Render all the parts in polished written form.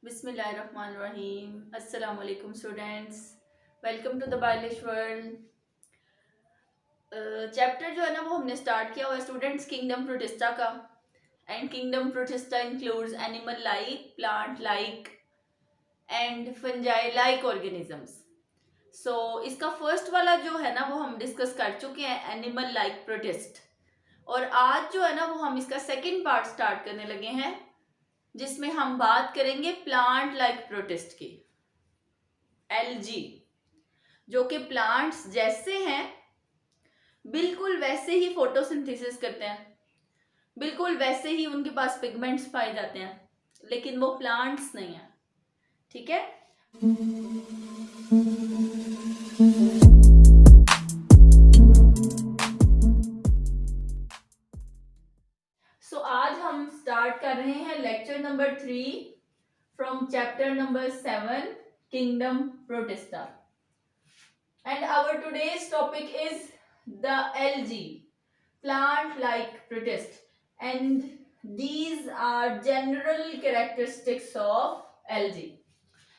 बिस्मिल्लाहिर्रहमानिर्रहीम। अस्सलाम वालेकुम students, welcome to the Biolish world. Chapter जो है ना वो हमने स्टार्ट किया हुआ है स्टूडेंट्स किंगडम प्रोटिस्टा का। And kingdom Protista includes animal like, plant like and fungi like organisms. So इसका फर्स्ट वाला जो है ना वो हम डिस्कस कर चुके हैं, एनिमल लाइक प्रोटिस्ट। और आज जो है ना वो हम इसका सेकेंड पार्ट स्टार्ट करने लगे हैं, जिसमें हम बात करेंगे प्लांट लाइक प्रोटिस्ट की, एलजी, जो कि प्लांट्स जैसे हैं बिल्कुल वैसे ही फोटोसिंथेसिस करते हैं, बिल्कुल वैसे ही उनके पास पिगमेंट्स पाए जाते हैं, लेकिन वो प्लांट्स नहीं है। ठीक है, सो आज हम स्टार्ट कर रहे हैं lecture number 3 from chapter number 7 kingdom protista. And our today's topic is the LG, plant-like protist, and these are general characteristics of LG.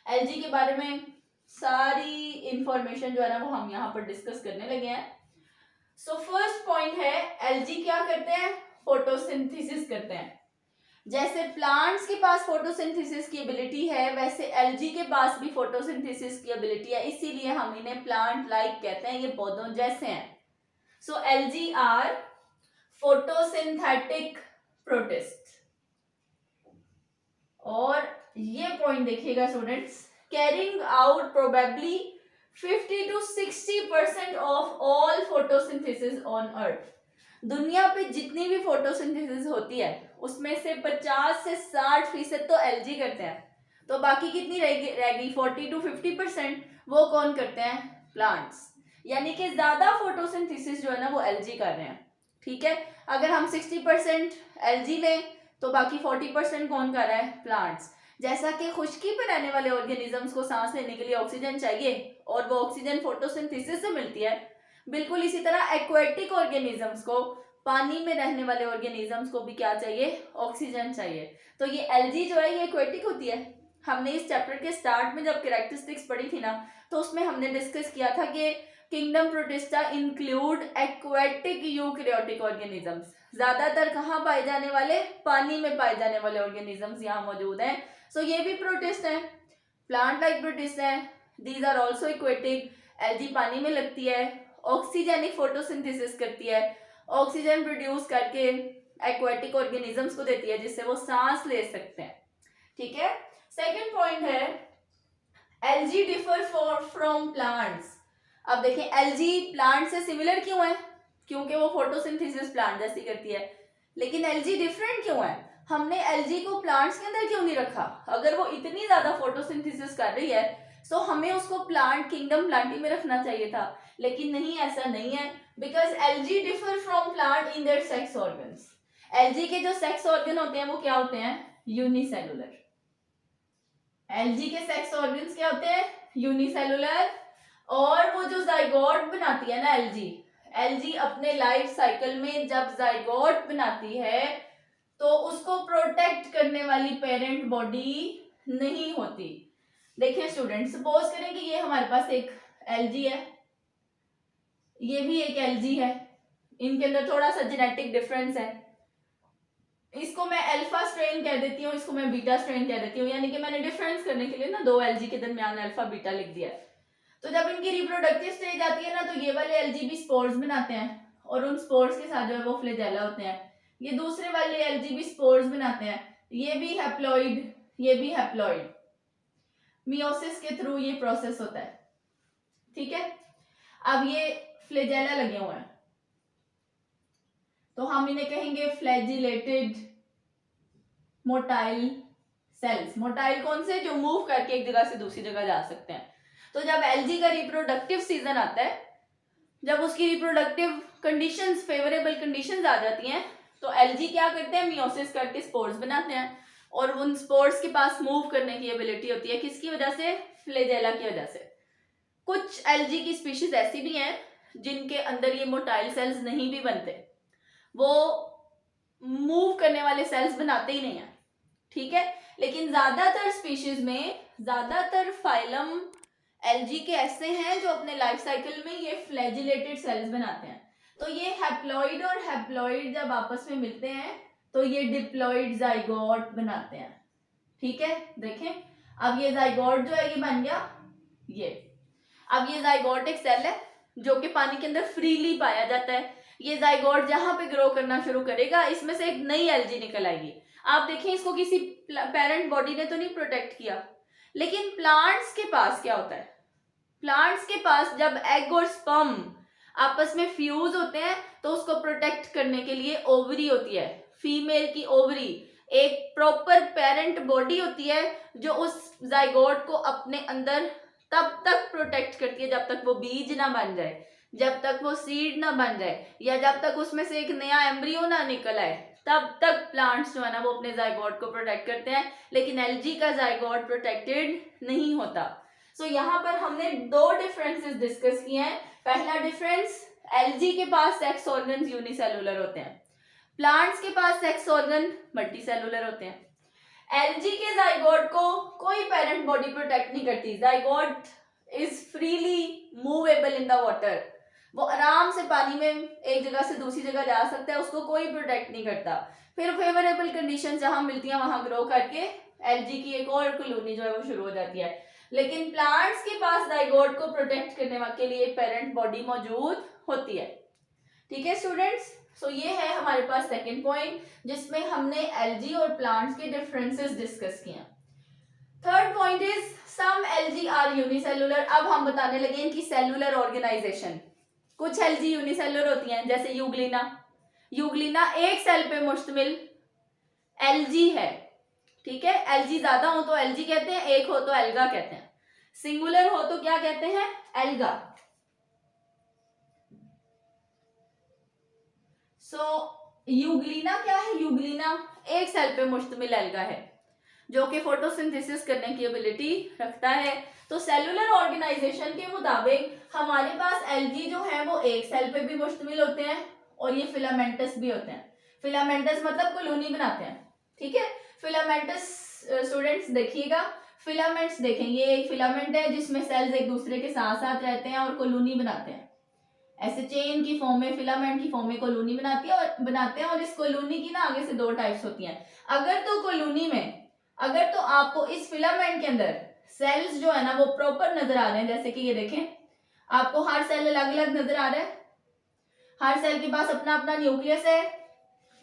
LG के बारे में सारी इंफॉर्मेशन जो है ना वो हम यहाँ पर डिस्कस करने लगे हैं। सो फर्स्ट पॉइंट है, LG क्या करते हैं? फोटोसिंथेसिस करते हैं। जैसे प्लांट्स के पास फोटोसिंथेसिस की एबिलिटी है, वैसे एलजी के पास भी फोटोसिंथेसिस की एबिलिटी है, इसीलिए हम इन्हें प्लांट लाइक कहते हैं, ये पौधों जैसे हैं। सो एलजी आर फोटोसिंथेटिक प्रोटिस्ट। और ये पॉइंट देखिएगा students, carrying out probably 50 to 60% of all photosynthesis on earth. दुनिया पे जितनी भी फोटोसिंथेसिस होती है उसमें से 50 से 60% तो एलजी करते हैं, तो बाकी कितनी रहेगी 40 to 50%, वो कौन करते हैं? प्लांट्स। यानी कि ज्यादा फोटोसिंथेसिस जो है ना वो एलजी कर रहे हैं। ठीक है, अगर हम 60% एलजी लें तो बाकी 40% कौन कर रहा है? प्लांट्स। जैसा कि खुश्की पर रहने वाले ऑर्गेनिजम्स को सांस लेने के लिए ऑक्सीजन चाहिए और वो ऑक्सीजन फोटोसिंथेसिस से मिलती है, बिल्कुल इसी तरह एक्वेटिक ऑर्गेनिजम्स को, पानी में रहने वाले ऑर्गेनिजम्स को भी क्या चाहिए? ऑक्सीजन चाहिए। तो ये एलजी जो है ये एक्वेटिक होती है। हमने इस चैप्टर के स्टार्ट में जब कैरेक्टरिस्टिक्स पढ़ी थी ना, तो उसमें हमने डिस्कस किया था कि kingdom protista include aquatic eukaryotic organisms. ज्यादातर कहाँ पाए जाने वाले? पानी में पाए जाने वाले ऑर्गेनिजम्स यहाँ मौजूद हैं। सो ये भी प्रोटिस्ट हैं, प्लांट लाइक प्रोटिस्ट हैं। These are also aquatic. Algae पानी में लगती है, ऑक्सीजनिक फोटोसिंथेसिस करती है, ऑक्सीजन प्रोड्यूस करके एक्वेटिक ऑर्गेनिजम्स को देती है जिससे वो सांस ले सकते हैं। ठीक है, सेकंड पॉइंट है, एलजी डिफर फ्रॉम प्लांट्स। अब देखें, एलजी प्लांट से सिमिलर क्यों है? क्योंकि वो फोटोसिंथेसिस प्लांट जैसी करती है। लेकिन एलजी डिफरेंट क्यों है? हमने एलजी को प्लांट्स के अंदर क्यों नहीं रखा? अगर वो इतनी ज्यादा फोटोसिंथेसिस कर रही है तो हमें उसको प्लांट किंगडम प्लांटी में रखना चाहिए था, लेकिन नहीं, ऐसा नहीं है। Because LG differ from plant in their sex organs. LG के जो सेक्स ऑर्गन होते हैं वो क्या होते हैं? यूनिसेलुलर। एलजी के सेक्स ऑर्गन्स क्या होते हैं? यूनिसेलुलर। और वो जो जाइगोट बनाती है ना एलजी, एलजी अपने लाइफ साइकिल में जब जाइगोट बनाती है तो उसको प्रोटेक्ट करने वाली पेरेंट बॉडी नहीं होती। देखिए स्टूडेंट, सपोज करें कि ये हमारे पास एक एलजी है, ये भी एक एलजी है, इनके अंदर थोड़ा सा जेनेटिक डिफरेंस है। इसको मैं अल्फा स्ट्रेन कह देती हूँ, इसको मैं बीटा स्ट्रेन कह देती हूँ, यानी कि मैंने डिफरेंस करने के लिए ना दो एलजी के दरमियान अल्फा बीटा लिख दिया है। तो जब इनकी रिप्रोडक्टिव स्टेज आती है ना, तो ये वाले एलजी भी स्पोर्स बनाते हैं और उन स्पोर्स के साथ जो है वो फ्लैजेला होते हैं। ये दूसरे वाले एलजी भी स्पोर्स बनाते हैं, ये भी हैप्लॉइड, ये भी हैप्लॉइड। मियोसिस के थ्रू ये प्रोसेस होता है। ठीक है, अब ये फ्लैजेला लगे हुए हैं तो हम इन्हें कहेंगे फ्लैजिलेटेड मोटाइल सेल्स। मोटाइल कौन से? जो मूव करके एक जगह से दूसरी जगह जा सकते हैं। तो जब एलजी का रिप्रोडक्टिव सीजन आता है, जब उसकी रिप्रोडक्टिव कंडीशंस, फेवरेबल कंडीशंस आ जाती हैं, तो एलजी क्या करते हैं? मियोसिस करके स्पोर्स बनाते हैं और उन स्पोर्स के पास मूव करने की एबिलिटी होती है। किसकी वजह से? फ्लैजेला की वजह से। कुछ एलजी की स्पीशीज ऐसी भी हैं जिनके अंदर ये मोटाइल सेल्स नहीं भी बनते, वो मूव करने वाले सेल्स बनाते ही नहीं है। ठीक है, लेकिन ज्यादातर स्पीशीज में, ज्यादातर फाइलम एल्गी के ऐसे हैं जो अपने लाइफ साइकिल में ये फ्लैजिलेटेड सेल्स बनाते हैं। तो ये हैप्लॉइड और हैप्लॉइड जब आपस में मिलते हैं तो ये डिप्लॉइड जाइगोट बनाते हैं। ठीक है, देखें अब ये जाइगोट जो है ये बन गया ये। अब ये जाइगोट एक सेल है जो कि पानी के अंदर फ्रीली पाया जाता है। ये जाइगोट जहां पे ग्रो करना शुरू करेगा इसमें से एक नई एल्गी निकल आएगी। आप देखें इसको किसी पेरेंट बॉडी ने तो नहीं प्रोटेक्ट किया, लेकिन प्लांट्स के पास क्या होता है, प्लांट्स के पास जब एग और स्पर्म आपस में फ्यूज होते हैं तो उसको प्रोटेक्ट करने के लिए ओवरी होती है, फीमेल की ओवरी, एक प्रॉपर पेरेंट बॉडी होती है जो उस जाइगोट को अपने अंदर तब तक प्रोटेक्ट करती है जब तक वो बीज ना बन जाए, जब तक वो सीड ना बन जाए, या जब तक उसमें से एक नया एम्ब्रियो ना निकल आए, तब तक प्लांट्स जो है ना वो अपने जाइगोट को प्रोटेक्ट करते हैं। लेकिन एल्गी का जाइगोट प्रोटेक्टेड नहीं होता। सो यहाँ पर हमने दो डिफरेंसेस डिस्कस किए हैं। पहला डिफरेंस, एल्गी के पास सेक्स ऑर्गन यूनिसेलुलर होते हैं, प्लांट्स के पास सेक्स ऑर्गन मल्टीसेलुलर होते हैं। एल्गी के जाइगोट को कोई पेरेंट बॉडी प्रोटेक्ट नहीं करती, zygote is freely movable in the water, वो आराम से पानी में एक जगह से दूसरी जगह जा सकता है, उसको कोई प्रोटेक्ट नहीं करता। फिर फेवरेबल कंडीशन जहां मिलती हैं वहां ग्रो करके एल्गी की एक और कॉलोनी जो है वो शुरू हो जाती है। लेकिन प्लांट्स के पास जाइगोट को प्रोटेक्ट करने के लिए पेरेंट बॉडी मौजूद होती है। ठीक है स्टूडेंट्स, सो ये है हमारे पास सेकंड पॉइंट जिसमें हमने एल्गी और प्लांट्स के डिफरेंसेस डिस्कस किए। Third point is some algae are unicellular. अब हम बताने लगे इनकी सेलुलर ऑर्गेनाइजेशन। कुछ एल्गी यूनिसेलुलर होती हैं जैसे यूग्लिना, यूग्लिना एक सेल पे मुश्तमिल एल्गी है। ठीक है, एल्गी ज्यादा हो तो एल्गी कहते हैं, एक हो तो एल्गा कहते हैं, सिंगुलर हो तो क्या कहते हैं, एल्गा। सो यूग्लिना क्या है, यूग्लिना एक सेल पे मुश्तमिल एल्गा है जो कि फोटोसिंथेसिस करने की एबिलिटी रखता है। तो सेलुलर ऑर्गेनाइजेशन के मुताबिक हमारे पास एल्गी जो है वो एक सेल पे भी मुश्तमिल होते हैं और ये फिलामेंटस भी होते हैं। फिलामेंटस मतलब कॉलोनी बनाते हैं। ठीक है, फिलामेंटस स्टूडेंट्स देखिएगा, फिलामेंट्स देखें, ये एक फिलामेंट है जिसमें सेल्स एक दूसरे के साथ साथ रहते हैं और कॉलोनी बनाते हैं। ऐसे चेन की फॉर्म में, फिलामेंट की फॉर्म में कॉलोनी बनाते हैं और इस कॉलोनी की ना आगे से दो टाइप्स होती हैं। अगर तो कॉलोनी में, अगर तो आपको इस फिलामेंट के अंदर सेल्स जो है ना वो प्रॉपर नजर आ रहे हैं, जैसे कि ये देखें आपको हर सेल अलग अलग नजर आ रहा है, हर सेल के पास अपना अपना न्यूक्लियस है,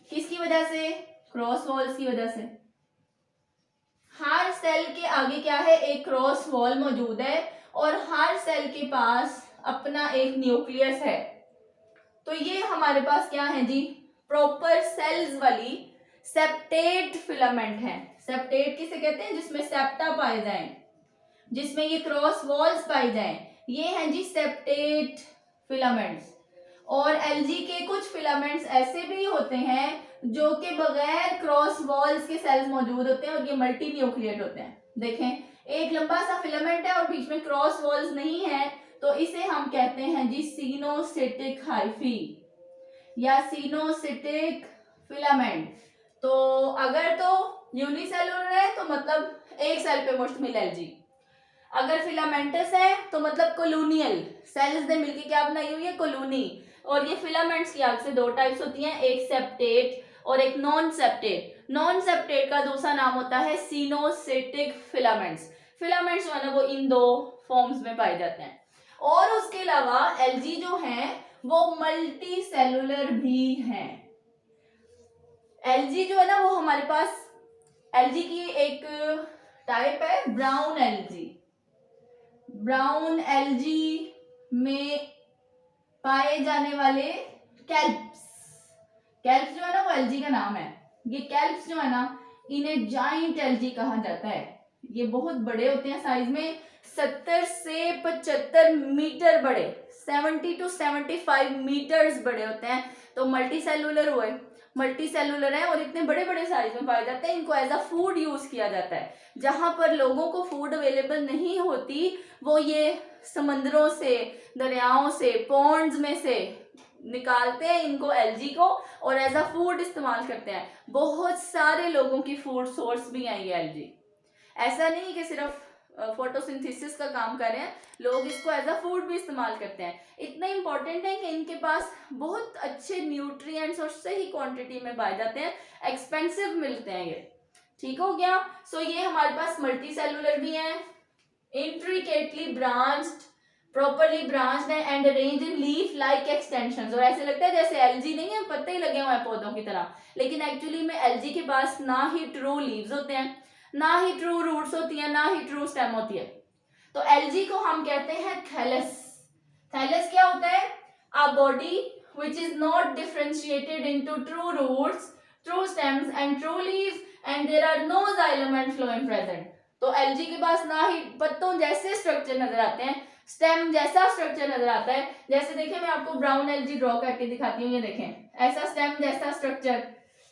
किसकी वजह से, क्रॉस वॉल्स की वजह से। हर सेल के आगे क्या है, एक क्रॉस वॉल मौजूद है और हर सेल के पास अपना एक न्यूक्लियस है। तो ये हमारे पास क्या है जी, प्रॉपर सेल्स वाली सेप्टेट फिलामेंट है। सेप्टेट किसे कहते हैं, जिसमें सेप्टा पाए जाएं, जिसमें ये क्रॉस वॉल्स पाई जाएं, ये हैं जी सेप्टेट फिलामेंट्स। और एल्गी के कुछ फिलामेंट्स ऐसे भी होते हैं जो कि बगैर क्रॉस वॉल्स के सेल्स मौजूद होते हैं और ये मल्टी न्यूक्लिएट होते हैं। देखें एक लंबा सा फिलामेंट है और बीच में क्रॉस वॉल्स नहीं है, तो इसे हम कहते हैं जी सिनोसिटिक हाइफी या सिनोसिटिक फिलामेंट। तो अगर तो यूनिसेलुलर है तो मतलब एक सेल पे मुश्तमिल एल्गी, अगर फिलामेंटस है तो मतलब कोलोनियल, सेल्स ने मिलकर क्या बनाई हुई है, कॉलोनी। और ये फिलामेंट्स की आग से दो टाइप्स होती हैं, एक सेप्टेट और एक नॉन सेप्टेट। नॉन सेप्टेट का दूसरा नाम होता है सिनोसिटिक फिलामेंट्स। फिलामेंट्स जो है ना वो इन दो फॉर्म्स में पाए जाते हैं। और उसके अलावा एल्गी जो है वो मल्टी सेलुलर भी हैं। एल्गी जो है ना वो हमारे पास, एल्गी की एक टाइप है ब्राउन एल्गी। ब्राउन एल्गी में पाए जाने वाले कैल्प्स, कैल्प्स जो है ना वो एल्गी का नाम है। ये कैल्प्स जो है ना इन्हें जाइंट एल्गी कहा जाता है। ये बहुत बड़े होते हैं साइज में, 70 से 75 मीटर बड़े, 70 to 75 मीटर्स बड़े होते हैं। तो मल्टी सेलुलर हुए, मल्टी सेलुलर है और इतने बड़े बड़े साइज में पाए जाते हैं। इनको एज अ फूड यूज किया जाता है। जहां पर लोगों को फूड अवेलेबल नहीं होती वो ये समंदरों से, दरियाओं से, पॉन्ड्स में से निकालते हैं इनको एल्गी को और एज अ फूड इस्तेमाल करते हैं। बहुत सारे लोगों की फूड सोर्स भी है ये एल्गी। ऐसा नहीं कि सिर्फ फोटोसिंथेसिस का काम कर रहे हैं, लोग इसको एज अ फूड भी इस्तेमाल करते हैं। इतना इंपॉर्टेंट है कि इनके पास बहुत अच्छे न्यूट्रिएंट्स और सही क्वांटिटी में पाए जाते हैं, एक्सपेंसिव मिलते हैं ये। ठीक हो गया। सो ये हमारे पास मल्टी सेलुलर भी हैं, इंट्रिकेटली ब्रांच्ड, प्रॉपरली ब्रांच्ड है and arrange in leaf like extensions. और ऐसे लगता है जैसे एल्गी नहीं है, पत्ते ही लगे हुए हैं पौधों की तरह, लेकिन एक्चुअली में एल्गी के पास ना ही ट्रू लीव्स होते हैं, ना ही ट्रू रूट्स होती है, ना ही ट्रू स्टेम होती है। तो एल्गी को हम कहते हैं थैलस। थैलस क्या होता है? A body which is not differentiated into true roots, true stems and true leaves and there are no xylem and phloem present। तो एल्गी के पास ना ही पत्तों जैसे स्ट्रक्चर नजर आते हैं, स्टेम जैसा स्ट्रक्चर नजर आता है। जैसे देखें, मैं आपको ब्राउन एल्गी ड्रॉ करके दिखाती हूँ, ये देखें ऐसा स्टेम जैसा स्ट्रक्चर,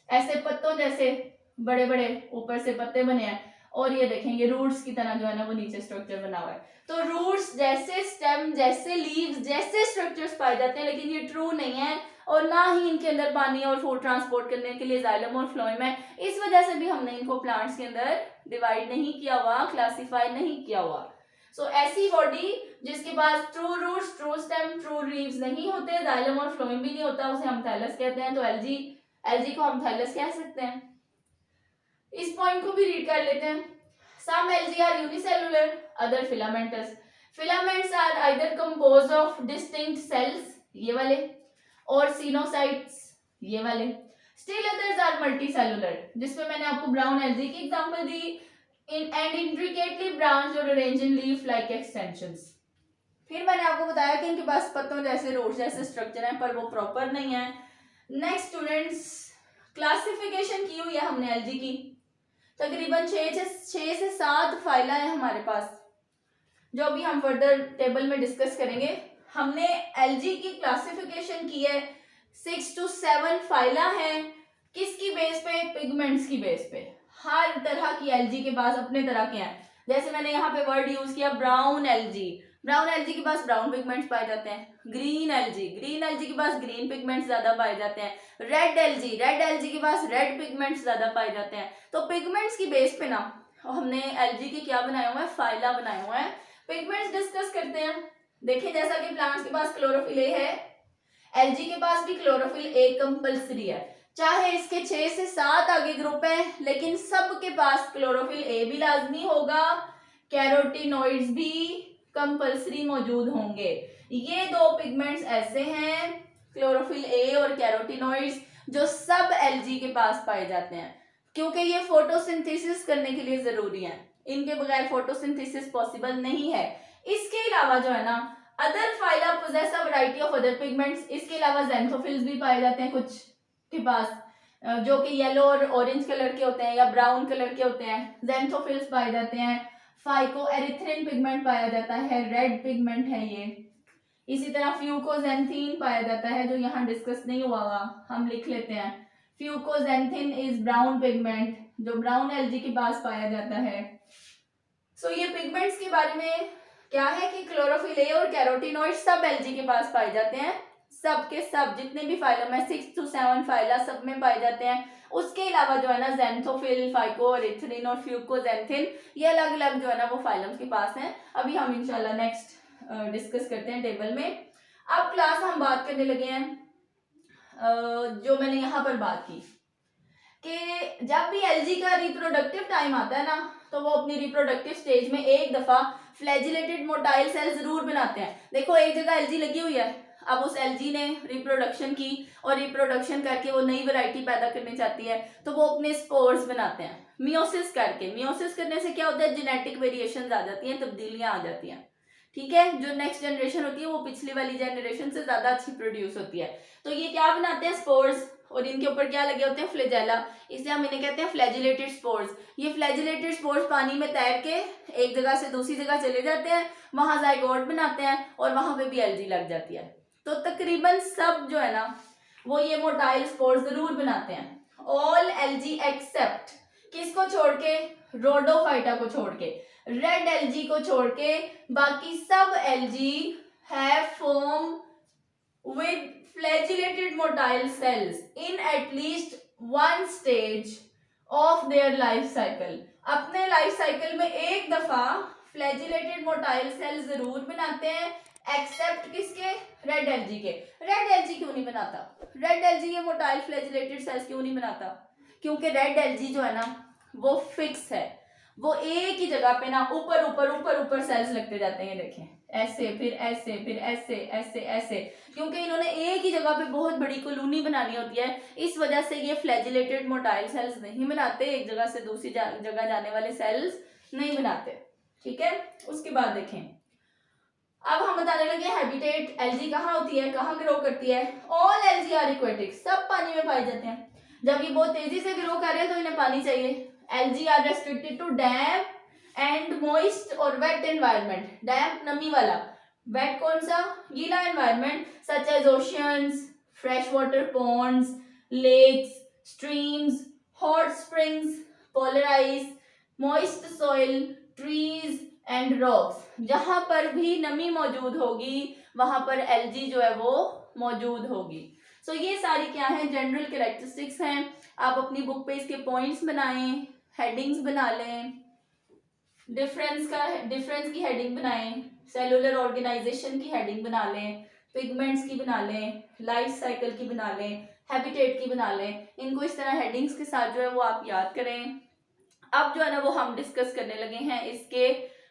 ऐसे पत्तों जैसे बड़े बड़े ऊपर से पत्ते बने हैं, और ये देखें ये रूट्स की तरह जो है ना वो नीचे स्ट्रक्चर बना हुआ है। तो रूट्स जैसे, स्टेम जैसे, लीव्स जैसे स्ट्रक्चर्स पाए जाते हैं, लेकिन ये ट्रू नहीं है और ना ही इनके अंदर पानी और फूड ट्रांसपोर्ट करने के लिए जाइलम और फ्लोएम है। इस वजह से भी हमने इनको प्लांट्स के अंदर डिवाइड नहीं किया हुआ, क्लासिफाई नहीं किया हुआ। सो ऐसी बॉडी जिसके पास true roots, true stem, true leaves नहीं होते, जाइलम और फ्लोएम भी नहीं होता, उसे हम थैलस कहते हैं। तो एल्गी को हम थैलस कह सकते हैं। इस पॉइंट को भी रीड कर लेते हैं। Some algae are unicellular, other filamentous. Filaments are either composed of distinct cells, ये वाले, और sinusoids, ये वाले. Still others are multicellular, जिसमें मैंने आपको brown algae की example the, and intricately branched और arranged in leaf-like extensions. फिर मैंने आपको बताया कि इनके पास पत्तों जैसे, रूट्स जैसे स्ट्रक्चर हैं, पर वो प्रॉपर नहीं है। नेक्स्ट स्टूडेंट्स, क्लासिफिकेशन की हुई है हमने एल्गी की, तकरीबन 6 से 7 फाइला है हमारे पास, जो अभी हम फर्दर टेबल में डिस्कस करेंगे। हमने एल्गी की क्लासिफिकेशन की है, 6 to 7 फाइला है। किसकी बेस पे? पिगमेंट्स की बेस पे। हर तरह की एल्गी के पास अपने तरह के हैं। जैसे मैंने यहाँ पे वर्ड यूज किया ब्राउन एल्गी, ब्राउन एल्गी के पास ब्राउन पिगमेंट्स पाए जाते हैं। ग्रीन एल्गी के पास ग्रीन पिगमेंट्स ज्यादा पाए जाते हैं। रेड एल्गी के पास रेड पिगमेंट्स ज्यादा पाए जाते हैं। तो पिगमेंट्स की बेस पे ना हमने एल्गी के क्या बनाए हुए हैं? फाइला बनाए हुए हैं। पिगमेंट्स डिस्कस करते हैं। देखिए, जैसा कि प्लांट्स के पास क्लोरोफिल ए है, एल्गी के पास भी क्लोरोफिल ए कंपल्सरी है। चाहे इसके 6 से 7 आगे ग्रुप है, लेकिन सबके पास क्लोरोफिल ए भी लाजमी होगा, कैरोटीनॉइड्स भी कंपल्सरी मौजूद होंगे। ये दो पिगमेंट्स ऐसे हैं, क्लोरोफिल ए और कैरोटीनॉइड्स, जो सब एल्गी के पास पाए जाते हैं, क्योंकि ये फोटोसिंथेसिस करने के लिए जरूरी है। इनके बगैर फोटोसिंथेसिस पॉसिबल नहीं है। इसके अलावा जो है ना, other phyla possess a variety of other pigments. इसके अलावा ज़ैंथोफिल्स भी पाए जाते हैं कुछ के पास, जो कि येलो और ऑरेंज कलर के होते हैं या ब्राउन कलर के होते हैं। ज़ैंथोफिल्स पाए जाते हैं। फाइकोएरिथ्रिन पिगमेंट पाया जाता है, रेड पिगमेंट है ये। इसी तरह फ्यूकोजेंथीन पाया जाता है, जो यहाँ डिस्कस नहीं हुआ हुआ, हम लिख लेते हैं। फ्यूकोजेंथीन इज ब्राउन पिगमेंट, जो ब्राउन एल्गी के पास पाया जाता है। सो ये पिगमेंट्स के बारे में क्या है कि क्लोरोफिल ए और कैरोटीनॉइड सब एल्गी के पास पाए जाते हैं। सब के सब जितने भी फाइलम है, 6 to 7 फाइला, सब में पाए जाते हैं। उसके अलावा जो है ना, ज़ैंथोफिल, फाइकोएरिथ्रिन और फ्यूकोजेंथिन, ये अलग अलग जो है ना वो फाइलम्स के पास हैं। अभी हम इंशाल्लाह नेक्स्ट डिस्कस करते हैं टेबल में। अब क्लास हम बात करने लगे हैं, जो मैंने यहाँ पर बात की कि जब भी एल्गी का रिप्रोडक्टिव टाइम आता है ना, तो वो अपनी रिप्रोडक्टिव स्टेज में एक दफा फ्लैजिलेटेड मोटाइल सेल जरूर बनाते हैं। देखो, एक जगह एल्गी लगी हुई है, अब उस एल्गी ने रिप्रोडक्शन की और रिप्रोडक्शन करके वो नई वैरायटी पैदा करनी चाहती है, तो वो अपने स्पोर्स बनाते हैं मियोसिस करके। मियोसिस करने से क्या होता है? जेनेटिक वेरिएशंस आ जाती हैं, तब्दीलियां आ जाती हैं। ठीक है, जो नेक्स्ट जनरेशन होती है वो पिछली वाली जनरेशन से ज्यादा अच्छी प्रोड्यूस होती है। तो ये क्या बनाते हैं? स्पोर्स, और इनके ऊपर क्या लगे होते हैं? फ्लैजेला, इसलिए हम इन्हें कहते हैं फ्लैजिलेटेड स्पोर्स। ये फ्लैजिलेटेड स्पोर्स पानी में तैर के एक जगह से दूसरी जगह चले जाते हैं, वहां जाइगोट बनाते हैं और वहां पे भी एल्गी लग जाती है। तो तकरीबन सब जो है ना वो ये मोटाइल स्पोर्स जरूर बनाते हैं। ऑल एल्गी एक्सेप्ट किसको छोड़ के? रोडोफाइटा को छोड़ के, रेड एल्गी को छोड़ के, बाकी सब algae have form with flagellated motile sales in at least one stage of their life cycle. अपने लाइफ साइकिल में एक दफा फ्लैजिलेटेड मोटाइल सेल्स जरूर बनाते हैं, एक्सेप्ट किसके, रेड एल्जी के। रेड एल्जी क्यों नहीं बनाता, रेड एल्जी ये मोटाइल फ्लैजिलेटेड सेल्स क्यों नहीं बनाता, क्योंकि रेड एल्जी जो है ना वो फिक्स है, वो एक ही जगह पे ना ऊपर ऊपर ऊपर ऊपर सेल्स लगते जाते हैं, देखें ऐसे फिर ऐसे फिर ऐसे ऐसे ऐसे, क्योंकि इन्होंने एक ही जगह पे बहुत बड़ी कॉलोनी बनानी होती है, इस वजह से ये फ्लैजिलेटेड मोटाइल सेल्स नहीं बनाते, एक जगह से दूसरी जगह जाने वाले सेल्स नहीं बनाते। ठीक है, उसके बाद देखें, अब हम बताने लगे हैबिटेट। एल्जी कहाँ होती है, कहाँ ग्रो करती है, ऑल एल्जी आर एक्वेटिक, सब पानी में पाए जाते हैं। जब ये बहुत तेजी से ग्रो कर रहे हैं तो इन्हें पानी चाहिए। Algae are restricted to damp and moist और वेट एनवायरनमेंट। डैम्प नमी वाला, वेट कौन सा, गीला environment such as oceans, fresh water ponds, lakes, streams, hot springs, polar ice, moist soil, trees and rocks. जहां पर भी नमी मौजूद होगी वहां पर एल्जी जो है वो मौजूद होगी। सो ये सारी क्या है, जनरल कैरेक्टरिस्टिक्स हैं। आप अपनी बुक पे इसके पॉइंट्स बनाएं, हेडिंग्स बना लें, डिफरेंस की हेडिंग बनाएं, सेलुलर ऑर्गेनाइजेशन की हेडिंग बना लें, पिगमेंट्स की बना लें, लाइफ साइकिल की बना लें, हैबिटेट की बना लें। इनको इस तरह हेडिंग्स के साथ जो है वो आप याद करें। अब जो है ना वो हम डिस्कस करने लगे हैं इसके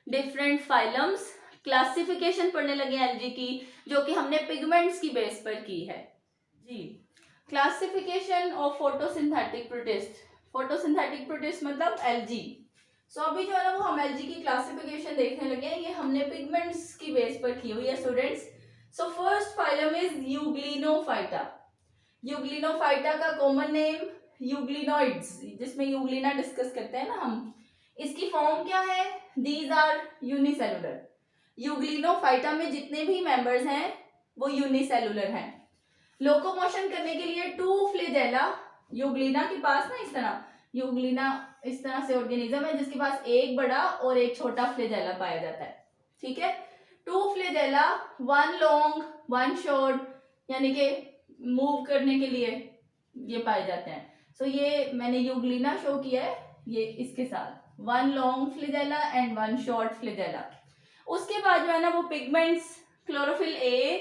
डिफरेंट फाइलम्स, क्लासिफिकेशन पढ़ने लगे हैं एल्जी की, जो कि हमने पिगमेंट्स की बेस पर की है जी। Classification of photosynthetic protist, photosynthetic protist मतलब एल्जी। सो अभी जो है ना वो हम एल्जी की क्लासिफिकेशन देखने लगे हैं, ये हमने पिगमेंट्स की बेस पर की हुई है students. So first phylum is Euglenophyta. Euglenophyta का कॉमन नेम यूग्लिनोइड्स, जिसमें यूग्लिना डिस्कस करते हैं ना हम, इसकी फॉर्म क्या है, दीज आर यूनिसेलुलर। यूग्लिनोफाइटा में जितने भी मेंबर्स हैं वो यूनिसेलुलर हैं। लोकोमोशन करने के लिए टू फ्लैजेला, यूग्लिना के पास ना इस तरह, यूग्लिना इस तरह से ऑर्गेनिज्म है जिसके पास एक बड़ा और एक छोटा फ्लैजेला पाया जाता है। ठीक है, two flagella, one long one short, यानी कि मूव करने के लिए ये पाए जाते हैं। सो ये मैंने यूग्लिना शो किया है, ये इसके साथ one long flagella and one short flagella. उसके बाद जो है ना वो pigments, chlorophyll A,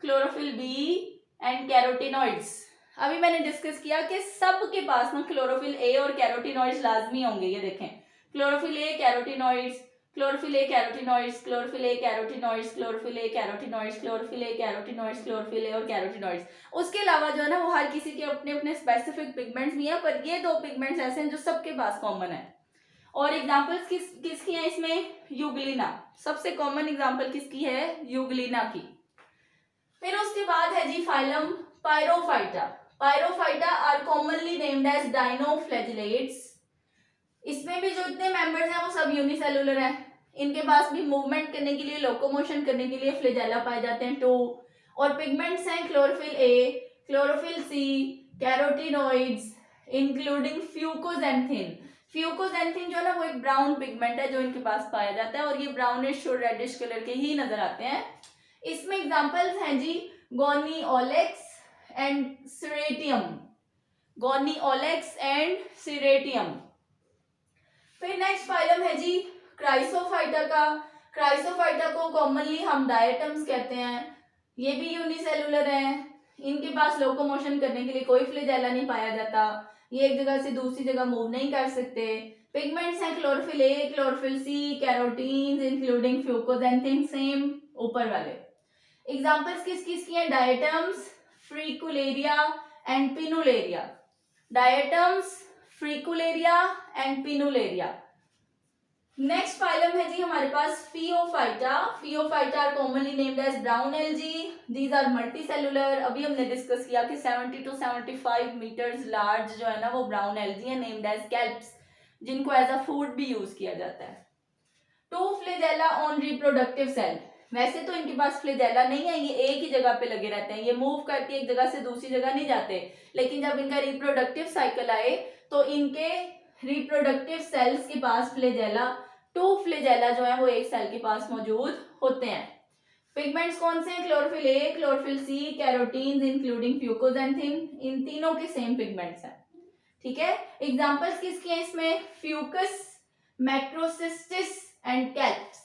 chlorophyll B and carotenoids. अभी मैंने डिस्कस किया कि सब के पास ना क्लोरोफिल ए और कैरोटिनॉइड्स लाजमी होंगे। ये देखें, chlorophyll A carotenoids, chlorophyll A carotenoids, chlorophyll A carotenoids, chlorophyll A carotenoids, chlorophyll A carotenoids, chlorophyll A और कैरोटिनॉइड्स। उसके अलावा जो है ना वो हर किसी के अपने अपने स्पेसिफिक पिगमेंट्स भी हैं, पर ये दो पिगमेंट्स ऐसे हैं जो सबके पास कॉमन है। और एग्जांपल्स किसकी हैं इसमें, यूग्लिना, सबसे कॉमन एग्जांपल किसकी है, यूग्लिना की। फिर उसके बाद है जी phylum Pyrrophyta. Pyrrophyta are commonly named as dinoflagellates. इसमें भी जो इतने मेंबर्स हैं वो सब यूनिसेलुलर हैं। इनके पास भी मूवमेंट करने के लिए, लोकोमोशन करने के लिए फ्लैजेला पाए जाते हैं टू। और पिगमेंट्स हैं chlorophyll A, chlorophyll C, carotenoids including fucoxanthin. Fucoxanthin जो है ना वो एक ब्राउन पिगमेंट है जो इनके पास पाया जाता है, और ये ब्राउनिश और रेडिश कलर के ही नजर आते हैं। इसमें एग्जांपल्स हैं जी गोनिओलेक्स एंड सिरेटियम, गोनिओलेक्स एंड सिरेटियम। फिर नेक्स्ट फाइलम है जी क्राइसोफाइटा का। क्राइसोफाइटा को कॉमनली हम डायटम्स कहते हैं, ये भी यूनिसेलुलर हैं। इनके पास लोकोमोशन करने के लिए कोई फ्लैजेला नहीं पाया जाता, ये एक जगह से दूसरी जगह मूव नहीं कर सकते। पिगमेंट्स हैं chlorophyll A, chlorophyll C, carotenes including fucoxanthin, same ऊपर वाले। एग्जांपल्स किस किस की हैं, diatoms, Fragilaria and Pinnularia. Diatoms, Fragilaria and Pinnularia. Next phylum है जी हमारे पास Phaeophyta. Phaeophyta are commonly named as brown algae, these are multicellular. अभी हमने डिस्कस किया कि 70 to 75 मीटर्स लार्ज जो है ना वो ब्राउन एल्जी है, नेम्ड एज कैल्प्स, जिनको एज अ फूड भी यूज किया जाता है। Two flagella on reproductive cell. वैसे तो इनके पास फ्लैजेला नहीं है, ये एक ही जगह पे लगे रहते हैं, ये मूव करके एक जगह से दूसरी जगह नहीं जाते। लेकिन जब इनका रिप्रोडक्टिव साइकिल आए तो इनके रिप्रोडक्टिव सेल्स के पास फ्लैजेला, टू फ्लैजेला जो है वो एक सेल के पास मौजूद होते हैं। पिगमेंट्स कौन से हैं? Chlorophyll A, chlorophyll C, carotenes including fucoxanthin, इन तीनों के सेम पिगमेंट्स हैं, ठीक है। एग्जांपल्स किसके हैं इसमें? Fucus, Macrocystis and kelps,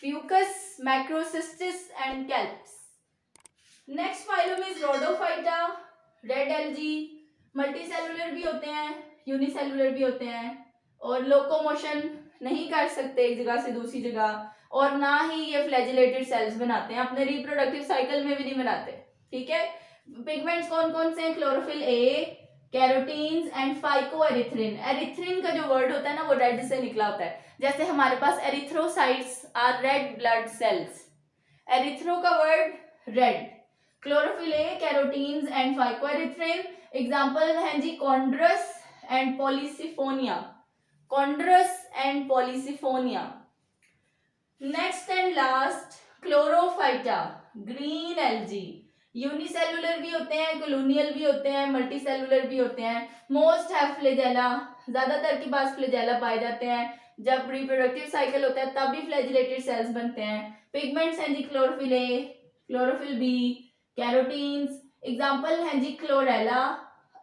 Fucus, Macrocystis and kelps. Next phylum is Rhodophyta, red algae, multicellular भी होते हैं, यूनिसेलुलर भी होते हैं, और लोकोमोशन नहीं कर सकते एक जगह से दूसरी जगह, और ना ही ये फ्लैजिलेटेड सेल्स बनाते हैं, अपने रिप्रोडक्टिव साइकिल में भी नहीं बनाते, ठीक है। पिगमेंट्स कौन कौन से हैं? Chlorophyll A, carotenes and phycoerythrin. Erythrin का जो वर्ड होता है ना वो रेड से निकला होता है, जैसे हमारे पास erythrocytes or red blood cells, erythro का word red, chlorophyll A, carotenes and phycoerythrin. Example हैं जी Chondrus and Polysiphonia, Chondrus and Polysiphonia. Next and last Chlorophyta, green algae, unicellular भी होते हैं, कॉलोनियल भी होते हैं, मल्टीसेलुलर भी होते हैं। मोस्ट हैव फ्लैजेला, ज्यादातर के पास फ्लैजेला पाए जाते हैं, जब रिप्रोडक्टिव साइकिल होता है तब भी फ्लैजिलेटेड सेल्स बनते हैं। पिगमेंट्स हैं जी chlorophyll A, chlorophyll B, carotenes. Example हैं जी क्लोरेला,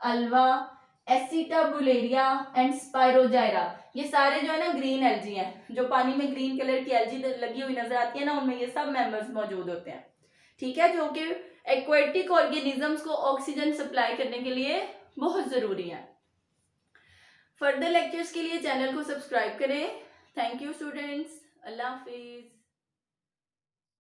अल्वा, एसिटाबुलेरिया एंड स्पाइरोजाइरा। ये सारे जो है ना ग्रीन एल्गी हैं, जो पानी में ग्रीन कलर की एल्गी लगी हुई नजर आती है ना, उनमें ये सब मेंबर्स मौजूद होते हैं, ठीक है, जो कि एक्वेटिक ऑर्गेनिजम्स को ऑक्सीजन सप्लाई करने के लिए बहुत जरूरी है। फर्दर लेक्चर्स के लिए चैनल को सब्सक्राइब करें। Thank you students, Allah Hafiz.